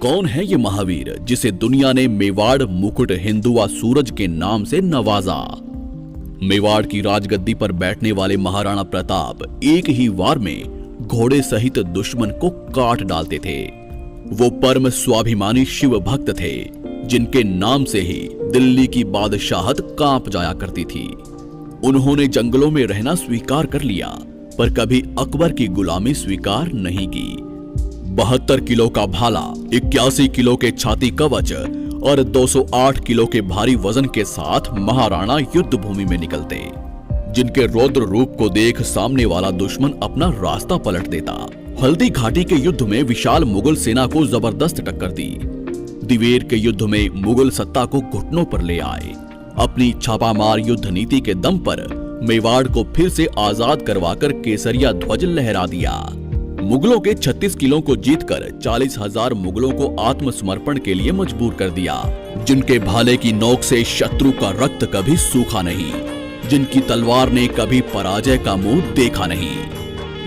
कौन है ये महावीर जिसे दुनिया ने मेवाड़ मुकुट हिंदुआ सूरज के नाम से नवाजा। मेवाड़ की राजगद्दी पर बैठने वाले महाराणा प्रताप एक ही वार में घोड़े सहित दुश्मन को काट डालते थे। वो परम स्वाभिमानी शिव भक्त थे जिनके नाम से ही दिल्ली की बादशाहत कांप जाया करती थी। उन्होंने जंगलों में रहना स्वीकार कर लिया पर कभी अकबर की गुलामी स्वीकार नहीं की। 72 किलो का भाला, 81 किलो के छाती कवच और 208 किलो के भारी वजन के साथ महाराणा युद्ध भूमि में निकलते, जिनके रौद्र रूप को देख सामने वाला दुश्मन अपना रास्ता पलट देता। हल्दी घाटी के युद्ध में विशाल मुगल सेना को जबरदस्त टक्कर दी। दिवेर के युद्ध में मुगल सत्ता को घुटनों पर ले आए। अपनी छापामार युद्ध नीति के दम पर मेवाड़ को फिर से आजाद करवाकर केसरिया ध्वज लहरा दिया। मुगलों के 36 किलों को जीतकर 40,000 मुगलों को आत्मसमर्पण के लिए मजबूर कर दिया, जिनके भाले की नोक से शत्रु का रक्त कभी सूखा नहीं, जिनकी तलवार ने कभी पराजय का मुंह देखा नहीं।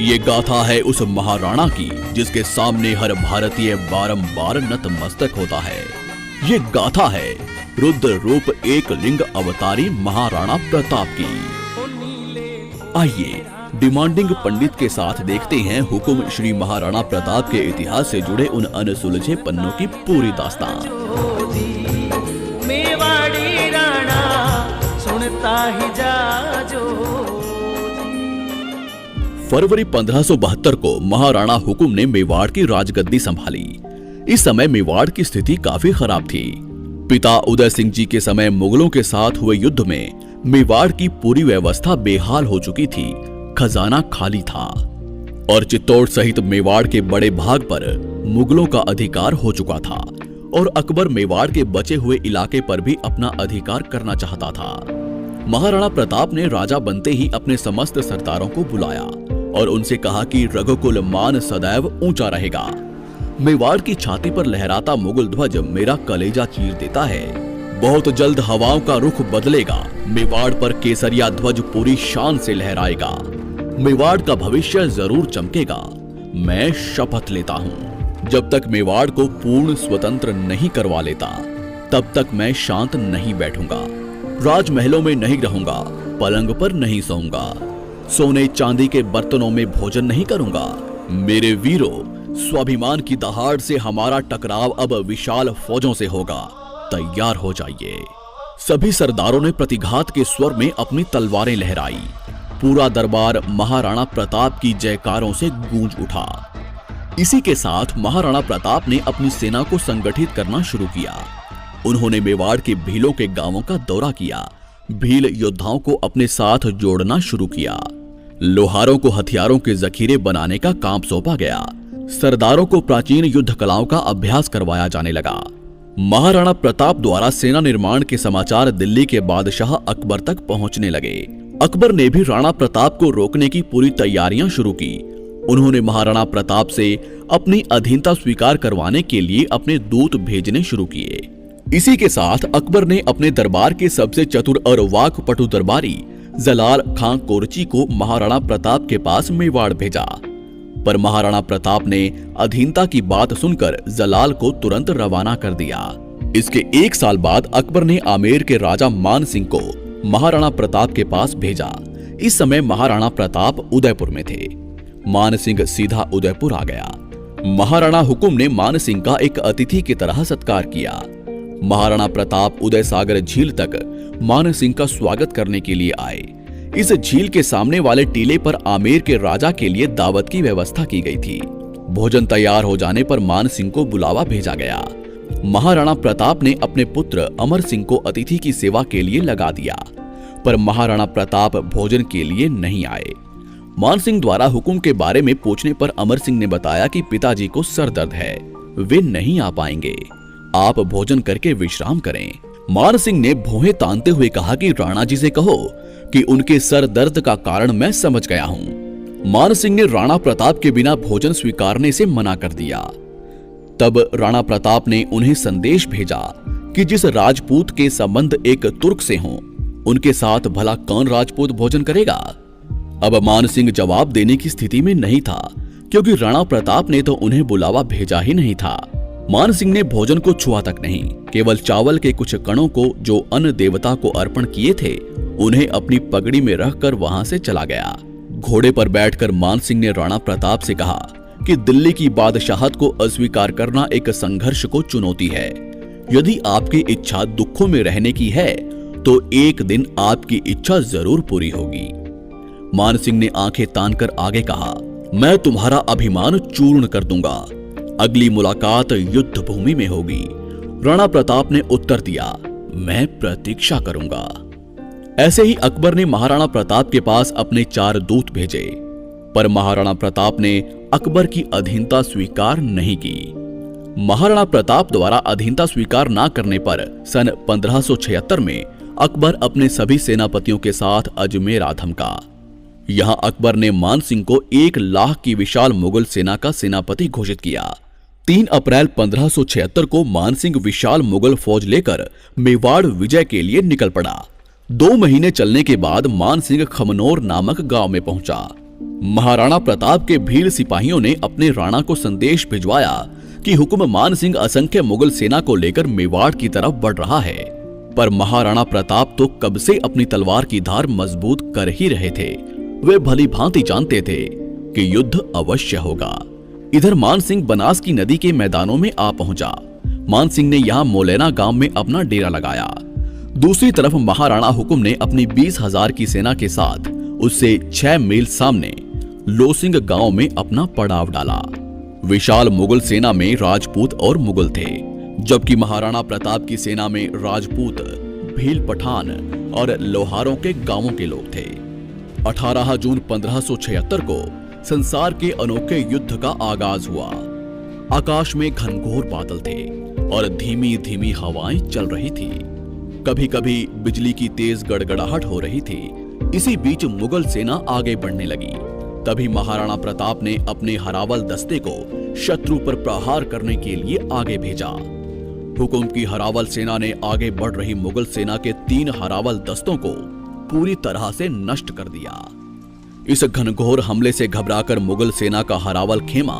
ये गाथा है उस महाराणा की जिसके सामने हर भारतीय बारंबार नतमस्तक होता है। ये गाथा है रुद्र रूप एक लिंग अवतारी महाराणा प्रताप की। आइए डिमांडिंग पंडित के साथ देखते हैं हुकुम श्री महाराणा प्रताप के इतिहास से जुड़े उन अनसुलझे पन्नों की पूरी दास्तान। मेवाड़ी राणा सुनता ही जा जो। फरवरी 1572 को महाराणा हुकुम ने मेवाड़ की राजगद्दी संभाली। इस समय मेवाड़ की स्थिति काफी खराब थी। पिता उदय सिंह जी के समय मुगलों के साथ हुए युद्ध में मेवाड़ की पूरी व्यवस्था बेहाल हो चुकी थी, खजाना खाली था और चित्तौड़ सहित मेवाड़ के बड़े भाग पर मुगलों का अधिकार हो चुका था और अकबर मेवाड़ के बचे हुए इलाके पर भी अपना अधिकार करना चाहता था। महाराणा प्रताप ने राजा बनते ही अपने समस्त सरदारों को बुलाया और उनसे कहा कि रघुकुल मान सदैव ऊंचा रहेगा। मेवाड़ की छाती पर लहराता मुगल ध्वज मेरा कलेजा चीर देता है। बहुत जल्द हवाओं का रुख बदलेगा। मेवाड़ पर केसरिया ध्वज पूरी शान से लहराएगा। मेवाड़ का भविष्य जरूर चमकेगा। मैं शपथ लेता हूँ, जब तक मेवाड़ को पूर्ण स्वतंत्र नहीं करवा लेता तब तक मैं शांत नहीं बैठूंगा। राजमहलों में नहीं रहूंगा, पलंग पर नहीं सोऊंगा, सोने चांदी के बर्तनों में भोजन नहीं करूंगा। मेरे वीरों, स्वाभिमान की दहाड़ से हमारा टकराव अब विशाल फौजों से होगा, तैयार हो जाइए। सभी सरदारों ने प्रतिघात के स्वर में अपनी तलवारें लहराई। पूरा दरबार महाराणा प्रताप की जयकारों से गूंज उठा। इसी के साथ महाराणा प्रताप ने अपनी सेना को संगठित करना शुरू किया। उन्होंने मेवाड़ के भीलों के गांवों का दौरा किया। भील योद्धाओं को अपने साथ जोड़ना शुरू किया। लोहारों को हथियारों के जखीरे बनाने का काम सौंपा गया। सरदारों को प्राचीन युद्ध कलाओं का अभ्यास करवाया जाने लगा। महाराणा प्रताप द्वारा सेना निर्माण के समाचार दिल्ली के बादशाह अकबर तक पहुंचने लगे। अकबर ने भी राणा प्रताप को रोकने की पूरी तैयारियां शुरू की। उन्होंने महाराणा प्रताप से अपनी अधीनता स्वीकार करवाने के लिए अपने दूत भेजने शुरू किए। इसी के साथ अकबर ने अपने दरबार के सबसे चतुर और वाकपटु दरबारी जलाल खां कोरची को महाराणा प्रताप के पास मेवाड़ भेजा, पर महाराणा प्रताप ने अधीनता की बात सुनकर जलाल को तुरंत रवाना कर दिया। इसके 1 साल बाद अकबर ने आमेर के राजा मान सिंह को महाराणा प्रताप के पास भेजा। इस समय महाराणा प्रताप उदयपुर में थे। मान सिंह सीधा उदयपुर आ गया। महाराणा हुकुम ने मान सिंह का एक अतिथि की तरह सत्कार किया। महाराणा प्रताप उदय सागर झील तक मान सिंह का स्वागत करने के लिए आए। इस झील के सामने वाले टीले पर आमेर के राजा के लिए दावत की व्यवस्था की गई थी। भोजन तैयार हो जाने पर मान सिंह को बुलावा भेजा गया। महाराणा प्रताप ने अपने पुत्र अमर सिंह को अतिथि की सेवा के लिए लगा दिया, पर महाराणा प्रताप भोजन के लिए नहीं आए। मान सिंह द्वारा हुकुम के बारे में पूछने पर अमर सिंह ने बताया कि पिताजी को सर दर्द है, वे नहीं आ पाएंगे, आप भोजन करके विश्राम करें। मान सिंह ने भौहें तानते हुए कहा कि राणा जी से कहो कि उनके सर दर्द का कारण मैं समझ गया हूं। मान सिंह ने राणा प्रताप के बिना भोजन स्वीकारने से मना कर दिया। तब राणा प्रताप ने उन्हें संदेश भेजा कि जिस राजपूत के संबंध एक तुर्क से हों, उनके साथ भला कौन राजपूत भोजन करेगा। अब मान सिंह जवाब देने की स्थिति में नहीं था, क्योंकि राणा प्रताप ने तो उन्हें बुलावा भेजा ही नहीं था। मान सिंह ने भोजन को छुआ तक नहीं, केवल चावल के कुछ कणों को जो अन्न देवता को अर्पण किए थे उन्हें अपनी पगड़ी में रखकर वहां से चला गया। घोड़े पर बैठकर मान सिंह ने राणा प्रताप से कहा कि दिल्ली की बादशाहत को अस्वीकार करना एक संघर्ष को चुनौती है। यदि आपकी इच्छा दुखों में रहने की है तो एक दिन आपकी इच्छा जरूर पूरी होगी। मान सिंह ने आंखें तानकर आगे कहा, मैं तुम्हारा अभिमान चूर्ण कर दूंगा। अगली मुलाकात युद्ध भूमि में होगी। राणा प्रताप ने उत्तर दिया, मैं प्रतीक्षा करूंगा। ऐसे ही अकबर ने महाराणा प्रताप के पास अपने 4 दूत भेजे, पर महाराणा प्रताप ने अकबर की अधीनता स्वीकार नहीं की। महाराणा प्रताप द्वारा अधीनता स्वीकार न करने पर सन 1576 में अकबर अपने सभी सेनापतियों के साथ अजमेर आ धमका। यहां अकबर ने मान सिंह को 1 लाख की विशाल मुगल सेना का सेनापति घोषित किया। 3 अप्रैल 1576 को मान सिंह विशाल मुगल फौज लेकर मेवाड़ विजय के लिए निकल पड़ा। 2 महीने चलने के बाद मान सिंह खमनोर नामक गांव में पहुंचा। महाराणा प्रताप के भील सिपाहियों ने अपने राणा को संदेश भिजवाया कि हुक्म मान सिंह असंख्य मुगल सेना को लेकर मेवाड़ की तरफ बढ़ रहा है। पर महाराणा प्रताप तो कब से अपनी तलवार की धार मजबूत कर ही रहे थे। वे भली भांति जानते थे कि युद्ध अवश्य होगा। इधर मान सिंह बनास की नदी के मैदानों में आ पहुंचा। मान सिंह ने यहां मोलेना गांव में अपना डेरा लगाया। दूसरी तरफ महाराणा हुकुम ने अपनी 20,000 की सेना के साथ उससे 6 मील सामने लोसिंग गांव में अपना पड़ाव डाला। विशाल मुगल सेना में राजपूत और मुगल थे, जबकि महाराणा प्रताप की सेना में राजपूत, भील पठान और लोहारों के गांवों के लोग थे। 18 जून 1576 को संसार के अनोखे युद्ध का आगाज हुआ। आकाश में घनघोर बादल थे और धीमी धीमी हवाएं चल रही थी। कभी कभी बिजली की तेज गड़गड़ाहट हो रही थी। इसी बीच मुगल सेना आगे बढ़ने लगी। तभी महाराणा प्रताप ने अपने हरावल दस्ते को शत्रु पर प्रहार करने के लिए आगे भेजा। हुकुम की हरावल सेना ने आगे बढ़ रही मुगल सेना के 3 हरावल दस्तों को पूरी तरह से नष्ट कर दिया। इस घनघोर हमले से घबराकर मुगल सेना का हरावल खेमा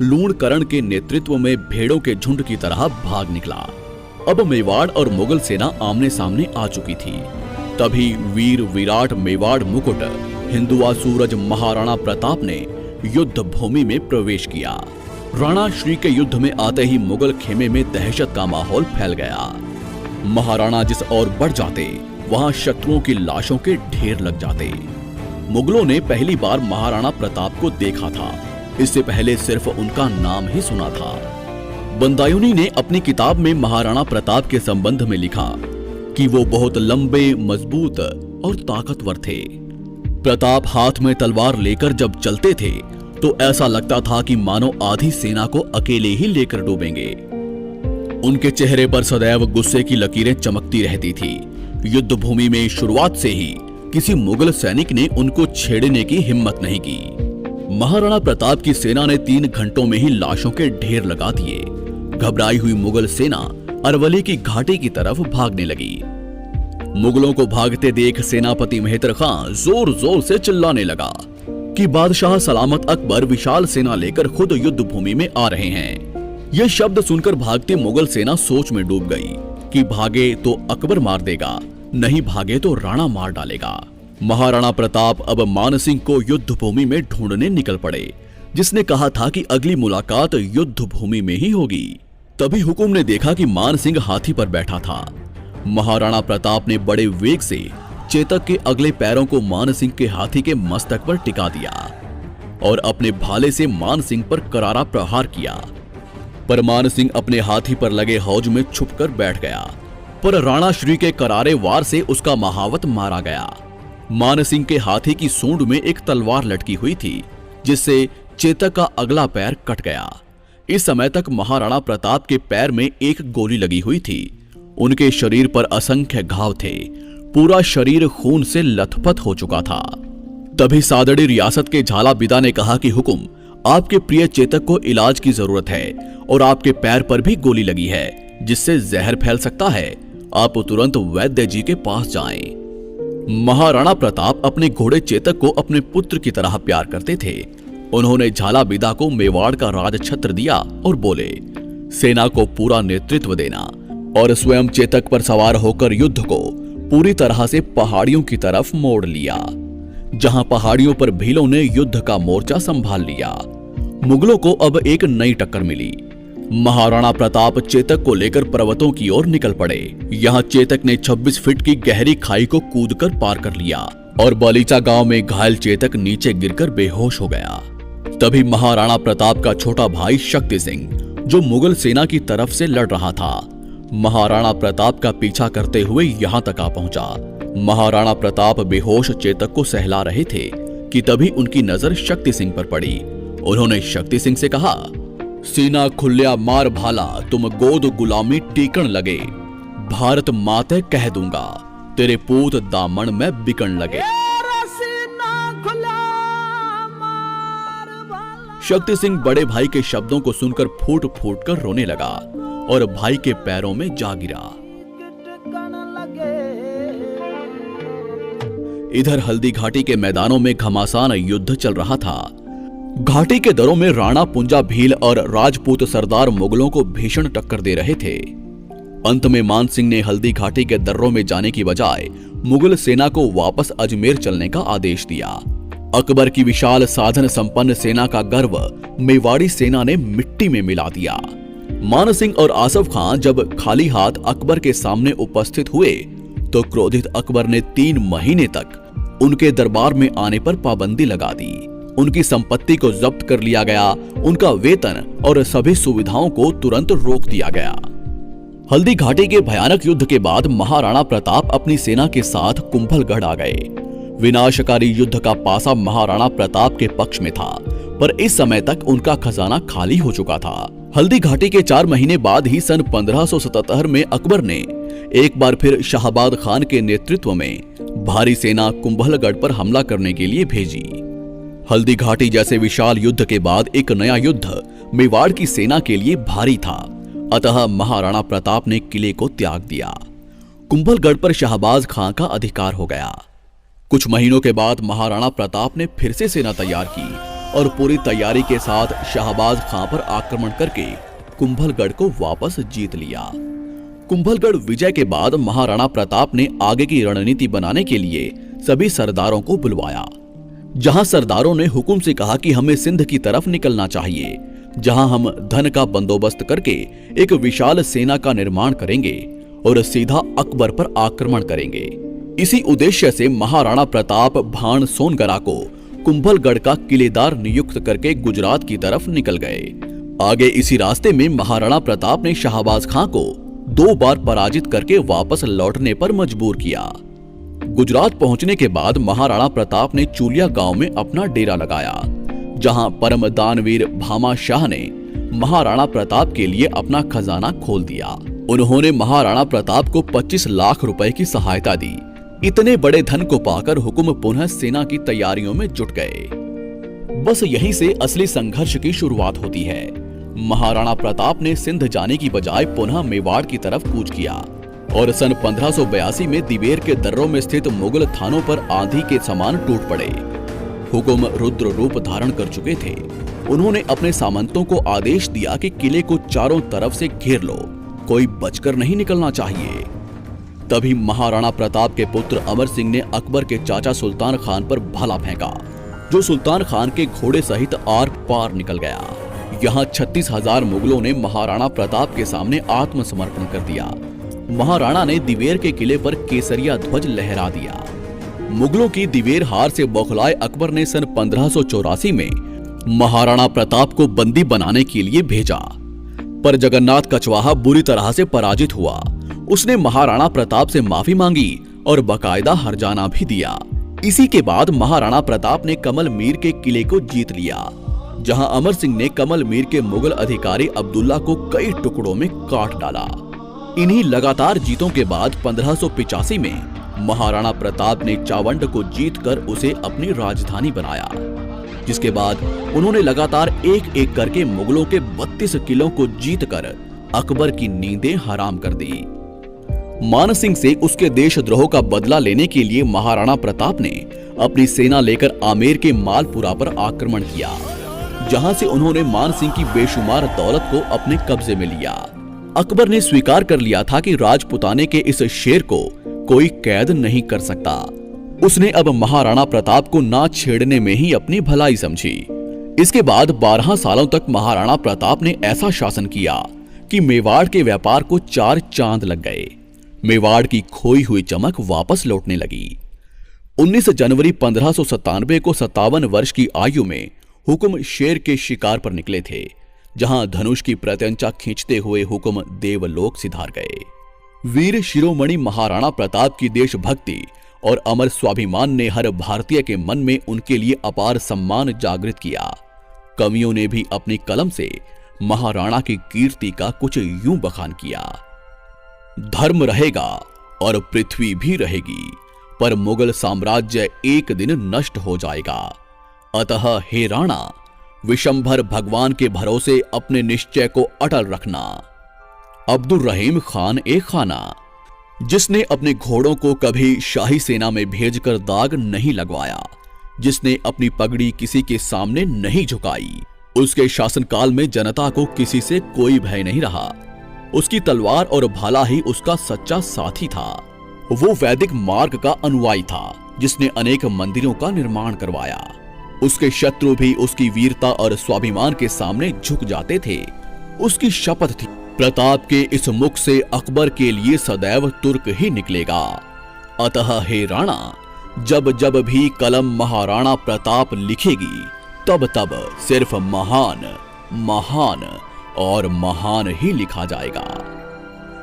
लूणकरण के नेतृत्व में भेड़ों के झुंड की तरह भाग निकला। अब मेवाड़ और मुगल सेना आमने सामने आ चुकी थी। तभी वीर विराट मेवाड़ मुकुट हिंदुआ सूरज महाराणा प्रताप ने युद्ध भूमि में प्रवेश किया। राणा श्री के युद्ध में आते ही मुगल खेमे में दहशत का माहौल फैल गया। महाराणा जिस ओर बढ़ जाते वहां शत्रुओं की लाशों के ढेर लग जाते। मुगलों ने पहली बार महाराणा प्रताप को देखा था। इससे पहले सिर्फ उनका नाम ही सुना था। बंदायूनी ने अपनी किताब में महाराणा प्रताप के संबंध में लिखा कि वो बहुत लंबे, मजबूत और ताकतवर थे। प्रताप हाथ में तलवार लेकर जब चलते थे तो ऐसा लगता था कि मानो आधी सेना को अकेले ही लेकर डूबेंगे। उनके चेहरे पर सदैव गुस्से की लकीरें चमकती रहती थी। युद्ध भूमि में शुरुआत से ही किसी मुगल सैनिक ने उनको छेड़ने की हिम्मत नहीं की। महाराणा प्रताप की सेना ने 3 घंटों में ही लाशों के ढेर लगा दिए। घबराई हुई मुगल सेना अरवली की घाटी की तरफ भागने लगी। मुगलों को भागते देख सेनापति मेहतर खां जोर जोर से चिल्लाने लगा कि बादशाह सलामत अकबर विशाल सेना लेकर खुद युद्ध भूमि में आ रहे हैं। यह शब्द सुनकर भागती मुगल सेना सोच में डूब गई कि भागे तो अकबर मार देगा, नहीं भागे तो राणा मार डालेगा। महाराणा प्रताप अब मान सिंह को युद्ध भूमि में ढूंढने निकल पड़े, जिसने कहा था कि अगली मुलाकात युद्ध भूमि में ही होगी। तभी हुकुम ने देखा कि मान सिंह हाथी पर बैठा था। महाराणा प्रताप ने बड़े वेग से चेतक के अगले पैरों को मान सिंह के हाथी के मस्तक पर टिका दिया और अपने भाले से मान सिंह पर करारा प्रहार किया। पर मान सिंह अपने हाथी पर लगे हौज में छुपकर बैठ गया, पर राणा श्री के करारे वार से उसका महावत मारा गया। मान सिंह के हाथी की सूंड में एक तलवार लटकी हुई थी, जिससे चेतक का अगला पैर कट गया। इस समय तक महाराणा प्रताप के पैर में एक गोली लगी हुई थी। उनके शरीर पर असंख्य घाव थे। पूरा शरीर खून से लथपथ हो चुका था। तभी सादड़ी रियासत के झालाबिदा ने कहा कि हुकुम, आपके प्रिय चेतक को इलाज की जरूरत है और आपके पैर पर भी गोली लगी है, जिससे जहर फैल सकता है। आप तुरंत वैद्य जी के पास जाएं। महाराणा प्रताप अपने घोड़े चेतक को अपने पुत्र की तरह प्यार करते थे। उन्होंने झालाबिदा को मेवाड़ का राज छत्र दिया और बोले, सेना को पूरा नेतृत्व देना और स्वयं चेतक पर सवार होकर युद्ध को पूरी तरह से पहाड़ियों की तरफ मोड़ लिया, जहां पहाड़ियों पर भीलों ने युद्ध का मोर्चा संभाल लिया। मुगलों को अब एक नई टक्कर मिली। महाराणा प्रताप चेतक को लेकर पर्वतों की ओर निकल पड़े। यहां चेतक ने 26 फीट की गहरी खाई को कूदकर पार कर लिया और बलीचा गांव में घायल चेतक नीचे गिरकर बेहोश हो गया। तभी महाराणा प्रताप का छोटा भाई शक्ति सिंह, जो मुगल सेना की तरफ से लड़ रहा था, महाराणा प्रताप का पीछा करते हुए यहां तक आ पहुंचा। महाराणा प्रताप बेहोश चेतक को सहला रहे थे कि तभी उनकी नजर शक्ति सिंह पर पड़ी। उन्होंने शक्ति सिंह से कहा, सीना खुल्या मार भाला, तुम गोद गुलामी टीकण लगे, भारत माते कह दूंगा, तेरे पूत दामन में बिकन लगे। शक्ति सिंह बड़े भाई के शब्दों को सुनकर फूट फूट कर रोने लगा और भाई के पैरों में जा गिरा। इधर हल्दी घाटी के मैदानों में घमासान युद्ध चल रहा था। घाटी के दरों में राणा पुंजा भील और राजपूत सरदार मुगलों को भीषण टक्कर दे रहे थे। अंत में मान सिंह ने हल्दी घाटी के दर्रों में जाने की बजाय मुगल सेना को वापस अजमेर चलने का आदेश दिया। अकबर की विशाल साधन संपन्न सेना का गर्व मेवाड़ी सेना ने मिट्टी में मिला दिया। मान सिंह और आसफ खान जब खाली हाथ अकबर के सामने उपस्थित हुए तो क्रोधित अकबर ने 3 महीने तक उनके दरबार में आने पर पाबंदी लगा दी। उनकी संपत्ति को जब्त कर लिया गया, उनका वेतन और सभी सुविधाओं को तुरंत रोक दिया गया। हल्दी घाटी के भयानक युद्ध के बाद महाराणा प्रताप अपनी सेना के साथ कुंभलगढ़ आ गए। विनाशकारी युद्ध का पासा महाराणा प्रताप के पक्ष में था, पर इस समय तक उनका खजाना खाली हो चुका था। हल्दी घाटी के 4 महीने बाद ही सन 1577 में अकबर ने एक बार फिर शाहबाद खान के नेतृत्व में भारी सेना कुंभलगढ़ पर हमला करने के लिए भेजी। हल्दी घाटी जैसे विशाल युद्ध के बाद एक नया युद्ध मेवाड़ की सेना के लिए भारी था, अतः महाराणा प्रताप ने किले को त्याग दिया। कुंभलगढ़ पर शाहबाज खां का अधिकार हो गया। कुछ महीनों के बाद महाराणा प्रताप ने फिर से सेना तैयार की और पूरी तैयारी के साथ शाहबाज खां पर आक्रमण करके कुंभलगढ़ को वापस जीत लिया। कुंभलगढ़ विजय के बाद महाराणा प्रताप ने आगे की रणनीति बनाने के लिए सभी सरदारों को बुलवाया। जहां सरदारों ने हुक्म से कहा कि हमें सिंध की तरफ निकलना चाहिए, जहां हम धन का बंदोबस्त करके एक विशाल सेना का निर्माण करेंगे और सीधा अकबर पर आक्रमण करेंगे। इसी उद्देश्य से महाराणा प्रताप भाण सोनगरा को कुंभलगढ़ का किलेदार नियुक्त करके गुजरात की तरफ निकल गए। आगे इसी रास्ते में महाराणा प्रताप ने शाहबाज खां को 2 बार पराजित करके वापस लौटने पर मजबूर किया। गुजरात पहुंचने के बाद महाराणा प्रताप ने चूलिया गांव में अपना डेरा लगाया, जहां परम दानवीर भामा शाह ने महाराणा प्रताप के लिए अपना खजाना खोल दिया। उन्होंने महाराणा प्रताप को 25 लाख रुपए की सहायता दी। इतने बड़े धन को पाकर हुकुम पुनः सेना की तैयारियों में जुट गए। बस यहीं से असली संघर्ष की शुरुआत होती है। महाराणा प्रताप ने सिंध जाने की बजाय पुनः मेवाड़ की तरफ कूच किया और सन 1582 में दिवेर के दर्रों में स्थित मुगल थानों पर आंधी के समान टूट पड़े। हुकुम रुद्र रूप धारण कर चुके थे। उन्होंने अपने सामंतों को आदेश दिया कि किले को चारों तरफ से घेर लो, कोई बचकर नहीं निकलना चाहिए। तभी महाराणा प्रताप के पुत्र अमर सिंह ने अकबर के चाचा सुल्तान खान पर भाला फेंका, जो सुल्तान खान के घोड़े सहित आर पार निकल गया। यहाँ 36,000 मुगलों ने महाराणा प्रताप के सामने आत्मसमर्पण कर दिया। महाराणा ने दिवेर के किले पर केसरिया ध्वज लहरा दिया। मुगलों की दिवेर हार से बौखलाए अकबर ने सन 1584 में महाराणा प्रताप को बंदी बनाने के लिए भेजा, पर जगन्नाथ कछवाहा बुरी तरह से पराजित हुआ। उसने महाराणा प्रताप से माफी मांगी और बकायदा हरजाना भी दिया। इसी के बाद महाराणा प्रताप ने कमल मीर के किले को जीत लिया, जहां अमर सिंह ने कमल मीर के मुगल अधिकारी अब्दुल्ला को कई टुकड़ों में काट डाला। इन्हीं लगातार जीतों के बाद 1585 में महाराणा प्रताप ने चावंड को जीतकर उसे अपनी राजधानी बनाया, जिसके बाद उन्होंने लगातार एक एक करके मुगलों के 32 किलों को जीतकर अकबर की नींदें हराम कर दी। मान सिंह से उसके देशद्रोह का बदला लेने के लिए महाराणा प्रताप ने अपनी सेना लेकर आमेर के मालपुरा पर आक्रमण किया। जहां से उन्होंने मान सिंह की बेशुमार दौलत को अपने कब्जे में लिया। अकबर ने स्वीकार कर लिया था कि राजपुताने के इस शेर को कोई कैद नहीं कर सकता। उसने अब महाराणा प्रताप को ना छेड़ने में ही अपनी भलाई समझी। इसके बाद 12 सालों तक महाराणा प्रताप ने ऐसा शासन किया कि मेवाड़ के व्यापार को 4 चांद लग गए। मेवाड़ की खोई हुई चमक वापस लौटने लगी। 19 जनवरी 1597 को 57 वर्ष की आयु में हुक्म शेर के शिकार पर निकले थे, जहां धनुष की प्रत्यंचा खींचते हुए हुक्म देवलोक सिधार गए। वीर शिरोमणि महाराणा प्रताप की देशभक्ति और अमर स्वाभिमान ने हर भारतीय के मन में उनके लिए अपार सम्मान जागृत किया। कवियों ने भी अपनी कलम से महाराणा की कीर्ति का कुछ यूं बखान किया। धर्म रहेगा और पृथ्वी भी रहेगी, पर मुगल साम्राज्य एक दिन नष्ट हो जाएगा। अतः हे राणा, विशंभर भगवान के भरोसे अपने निश्चय को अटल रखना। अब्दुल रहीम खान ए खाना, जिसने अपने घोड़ों को कभी शाही सेना में भेजकर दाग नहीं लगवाया, जिसने अपनी पगड़ी किसी के सामने नहीं झुकाई, उसके शासनकाल में जनता को किसी से कोई भय नहीं रहा। उसकी तलवार और भाला ही उसका सच्चा साथी था। वो वैदिक मार्ग का अनुयायी था, जिसने अनेक मंदिरों का निर्माण करवाया। उसके शत्रु भी उसकी वीरता और स्वाभिमान के सामने झुक जाते थे। उसकी शपथ थी, प्रताप के इस मुख से अकबर के लिए सदैव तुर्क ही निकलेगा। अतः हे राणा, जब जब भी कलम महाराणा प्रताप लिखेगी, तब तब सिर्फ महान, महान और महान ही लिखा जाएगा।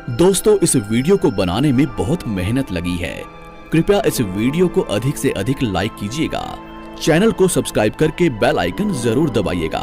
दोस्तों, इस वीडियो को बनाने में बहुत मेहनत लगी है। कृपया इस वीडियो को अधिक से अधिक लाइक कीजिएगा। चैनल को सब्सक्राइब करके बेल आइकन जरूर दबाइएगा।